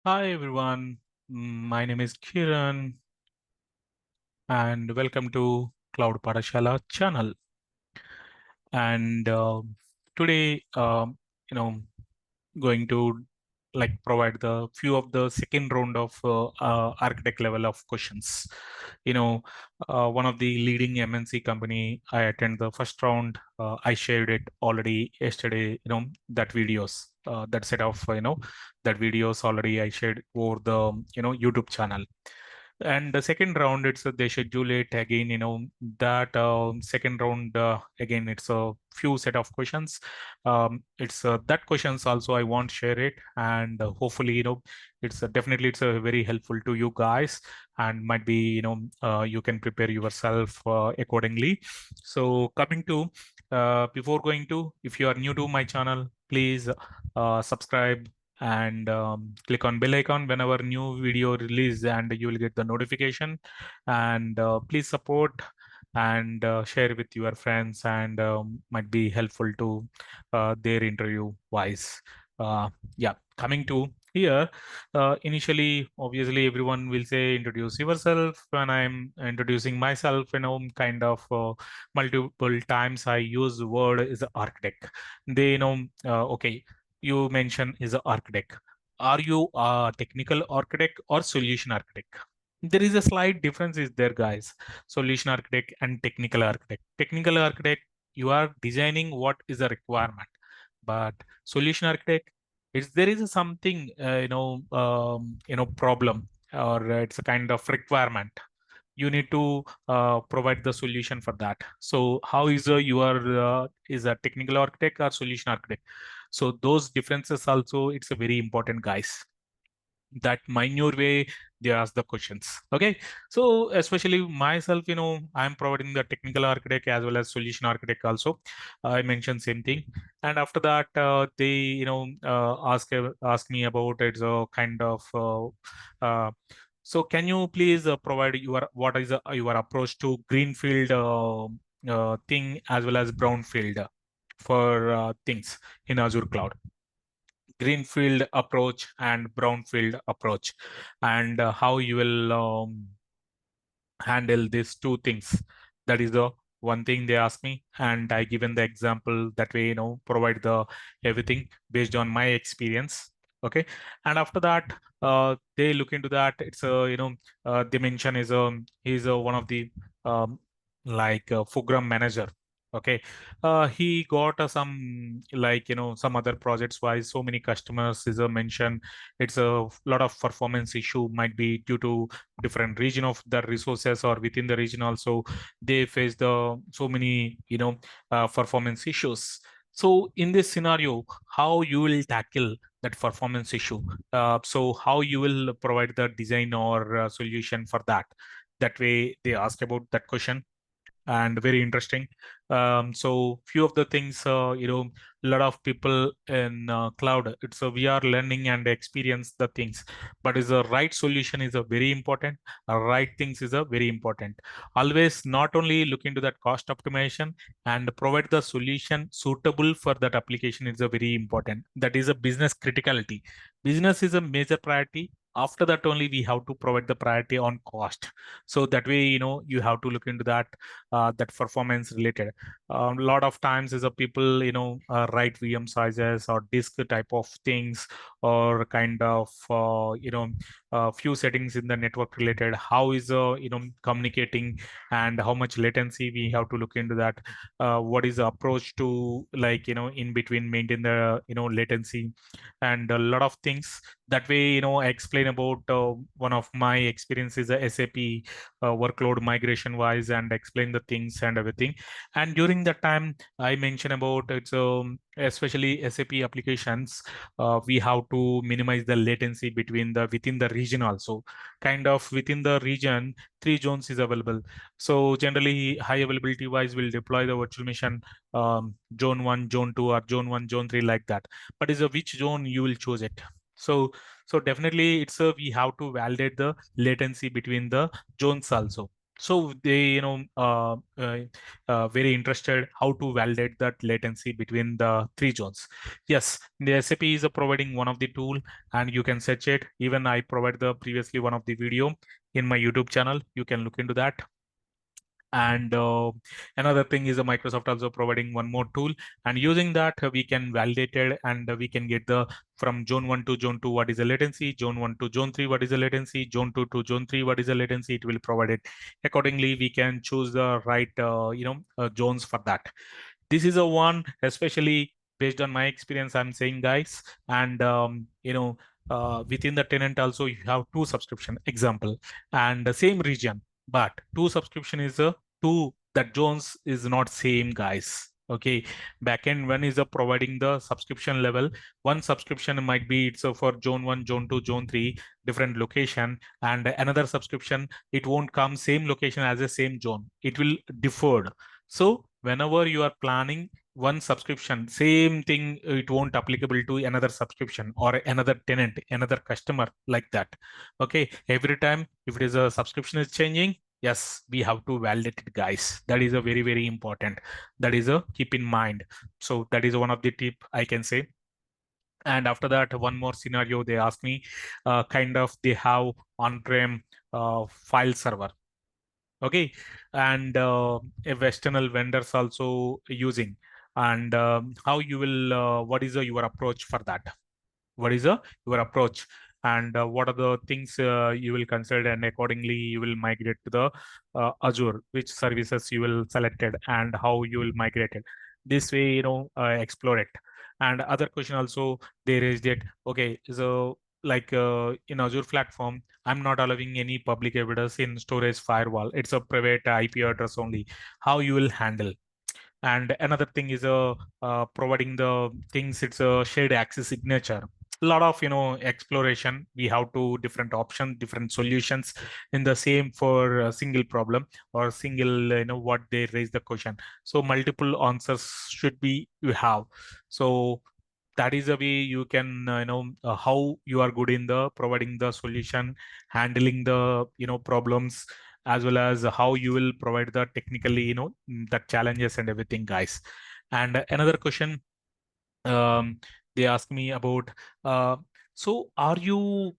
Hi everyone, my name is Kiran and welcome to Cloud Padashala channel. And today, you know, going to provide the few of the second round of architect level of questions. You know, one of the leading MNC company, I attend the first round. I shared it already yesterday. That videos, that set of that videos already I shared over the YouTube channel. And the second round, they schedule it again. That second round again, it's a few set of questions. It's that questions also I want to share it, and hopefully it's definitely it's very helpful to you guys, and might be you can prepare yourself accordingly. So coming to before going to, if you are new to my channel, please subscribe and click on bell icon whenever new video release, and you will get the notification. And please support and share with your friends, and might be helpful to their interview wise. Yeah, coming to here, initially obviously everyone will say introduce yourself. When I'm introducing myself, kind of multiple times I use word is architect. They okay, you mention is an architect. Are you a technical architect or solution architect? There is a slight difference is there, guys. Solution architect and technical architect. Technical architect, you are designing what is a requirement, but solution architect, it's there is a something problem, or it's a kind of requirement. You need to provide the solution for that. So how is your is a technical architect or solution architect? So those differences also, it's a very important, guys. That minute way they ask the questions. Okay, so especially myself, I'm providing the technical architect as well as solution architect also. I mentioned same thing. And after that, they ask me about it's a kind of so can you please provide your what is your approach to greenfield thing as well as brownfield for things in Azure cloud? Greenfield approach and brownfield approach, and how you will handle these two things. That is the one thing they ask me, and I given the example that way, provide the everything based on my experience. Okay, and after that, they look into that. It's a dimension is one of the um, program manager. Okay, he got some some other projects wise, so many customers is a mention. It's a lot of performance issue, might be due to different region of the resources, or within the region also they face the so many performance issues. So in this scenario, how you will tackle that performance issue? So how you will provide the design or solution for that? That way they ask about that question, and very interesting. So few of the things, a lot of people in cloud, it's we are learning and experience the things, but is the right solution is a very important. Right things is a very important. Always not only look into that cost optimization and provide the solution suitable for that application is a very important. That is a business criticality. Business is a major priority. After that only we have to provide the priority on cost. So that way, you have to look into that, that performance related. A lot of times is a people write VM sizes or disk type of things, or kind of few settings in the network related. How is communicating, and how much latency we have to look into that. What is the approach to in between maintain the latency, and a lot of things. That way, I explain about one of my experiences, SAP workload migration wise, and explain the things and everything. And during that time I mentioned about it's especially SAP applications, we have to minimize the latency between the within the region also. Kind of within the region, three zones is available. So generally high availability wise will deploy the virtual machine, zone 1, zone 2, or zone 1, zone 3, like that. But is a which zone you will choose it. So definitely it's a we have to validate the latency between the zones also. So they, very interested how to validate that latency between the three zones. Yes, the SAP is providing one of the tool, and you can search it. Even I provide the previously one of the video in my YouTube channel. You can look into that. And another thing is Microsoft also providing one more tool, and using that we can validate it, and we can get the from zone 1 to zone 2 what is the latency, zone 1 to zone 3 what is the latency, zone 2 to zone 3 what is the latency. It will provide it accordingly. We can choose the right zones for that. This is a one, especially based on my experience, I'm saying, guys. And within the tenant also you have two subscription example and the same region, but two subscription is a two, that zones is not same, guys. Okay, backend one is providing the subscription level. One subscription might be it's for zone 1, zone 2, zone 3, different location, and another subscription it won't come same location as a same zone, it will deferred. So whenever you are planning one subscription, same thing, it won't applicable to another subscription or another tenant, another customer, like that. Okay, every time if it is a subscription is changing, yes, we have to validate it, guys. That is a very, very important. That is a keep in mind. So that is one of the tip I can say. And after that, one more scenario they ask me, kind of they have on-prem file server. Okay, and a external vendors also using, and how you will what is your approach for that? What is your approach, and what are the things you will consider, and accordingly you will migrate to the Azure, which services you will select it, and how you will migrate it. This way, explore it. And other question also they raised it. Okay, so like in Azure platform, I'm not allowing any public evidence in storage firewall. It's a private IP address only. How you will handle? And another thing is providing the things, it's a shared access signature. A lot of exploration, we have two different options, different solutions in the same for a single problem or single what they raise the question. So multiple answers should be you have. So that is the way you can how you are good in the providing the solution, handling the problems, as well as how you will provide the technically the challenges and everything, guys. And another question, um, they ask me about, uh, so are you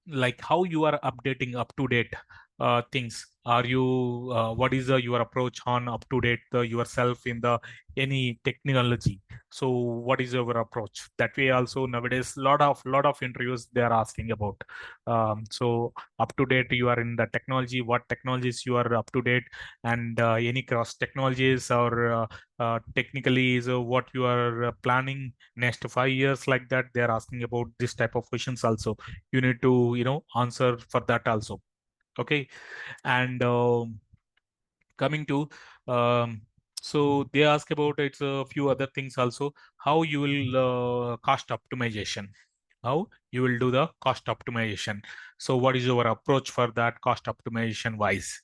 like how you are updating up to date things? Are you what is your approach on up to date yourself in the any technology? So what is your approach? That way also nowadays lot of interviews they are asking about. So up to date you are in the technology, what technologies you are up to date, and any cross technologies or technically is what you are planning next 5 years, like that they are asking about this type of questions also. You need to answer for that also. Okay, and coming to so they ask about it's a few other things also. How you will cost optimization, how you will do the cost optimization. So what is your approach for that cost optimization wise?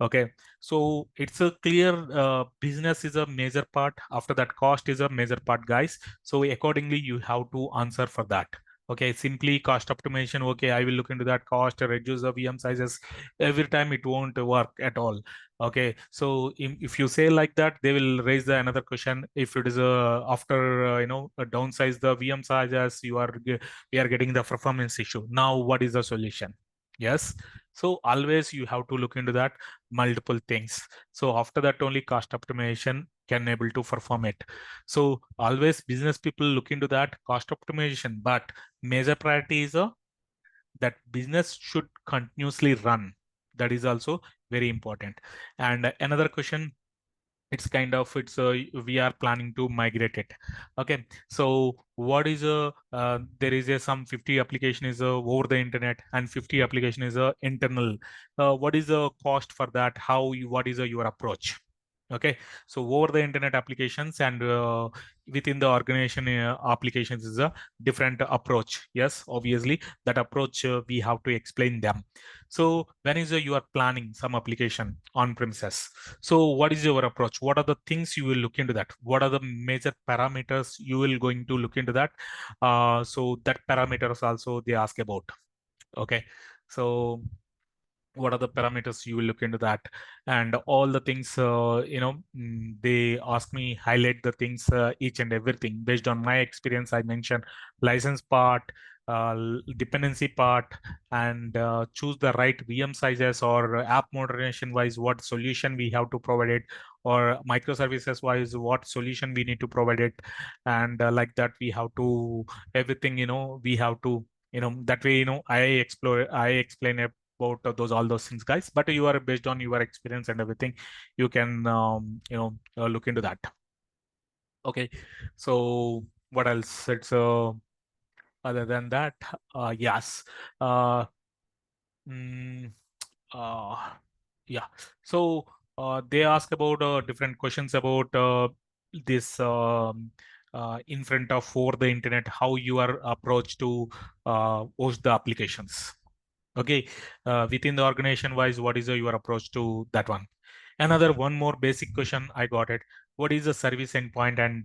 Okay, so it's a clear business is a major part. After that, cost is a major part, guys. So accordingly, you have to answer for that. Okay, simply cost optimization. Okay, I will look into that cost, reduce the VM sizes. Every time it won't work at all. Okay, so if you say like that, they will raise the another question. If it is after downsize the VM sizes, we are getting the performance issue. Now, what is the solution? Yes. So always you have to look into that multiple things. So after that only cost optimization can able to perform it. So always business people look into that cost optimization, but major priority is that business should continuously run. That is also very important. And another question, it's kind of it's we are planning to migrate it. Okay, so what is there is a some 50 application is over the internet and 50 application is internal. What is the cost for that? How you, what is your approach? Okay, so over the internet applications and within the organization applications is a different approach. Yes, obviously that approach we have to explain them. So when is you are planning some application on premises, so what is your approach? What are the things you will look into that? What are the major parameters you will going to look into that? So that parameters also they ask about. Okay, so what are the parameters you will look into that, and all the things, they ask me highlight the things, each and everything based on my experience. I mentioned license part, dependency part, and choose the right VM sizes, or app modernization wise what solution we have to provide it, or microservices wise what solution we need to provide it. And like that we have to everything, we have to, that way, I explain about those all those things, guys. But you are based on your experience and everything, you can look into that. Okay, so what else? It's other than that, yes. Uh, mm, uh, yeah. So they ask about different questions about this in front of for the internet, how you are approach to host the applications. Okay, within the organization wise, what is your approach to that one? Another one more basic question I got it. What is the service endpoint and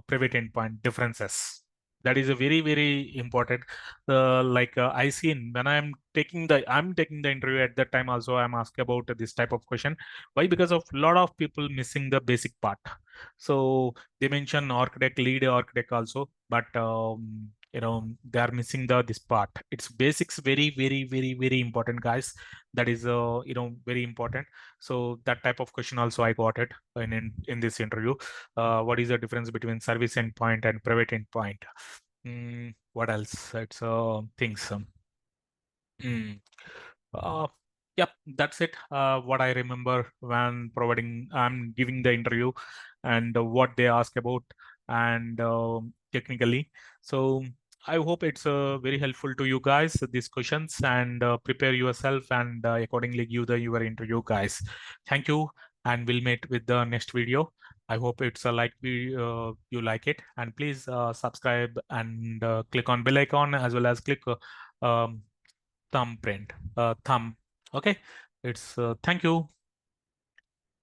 private endpoint differences? That is a very very important. I seen when I'm taking the interview at that time also I'm asked about this type of question. Why? Because of a lot of people missing the basic part. So they mention architect, lead architect also, but they are missing the this part. It's basics, very very very very important, guys. That is very important. So that type of question also I got it in this interview. What is the difference between service endpoint and private endpoint? What else? It's things. Mm. Uh, yep, that's it. What I remember when I'm giving the interview, and what they ask about, and technically. So I hope it's very helpful to you guys these questions, and prepare yourself and accordingly give your interview, guys. Thank you, and we'll meet with the next video. I hope it's you like it, and please subscribe and click on bell icon, as well as click um, thumbprint, thumb. Okay, it's thank you.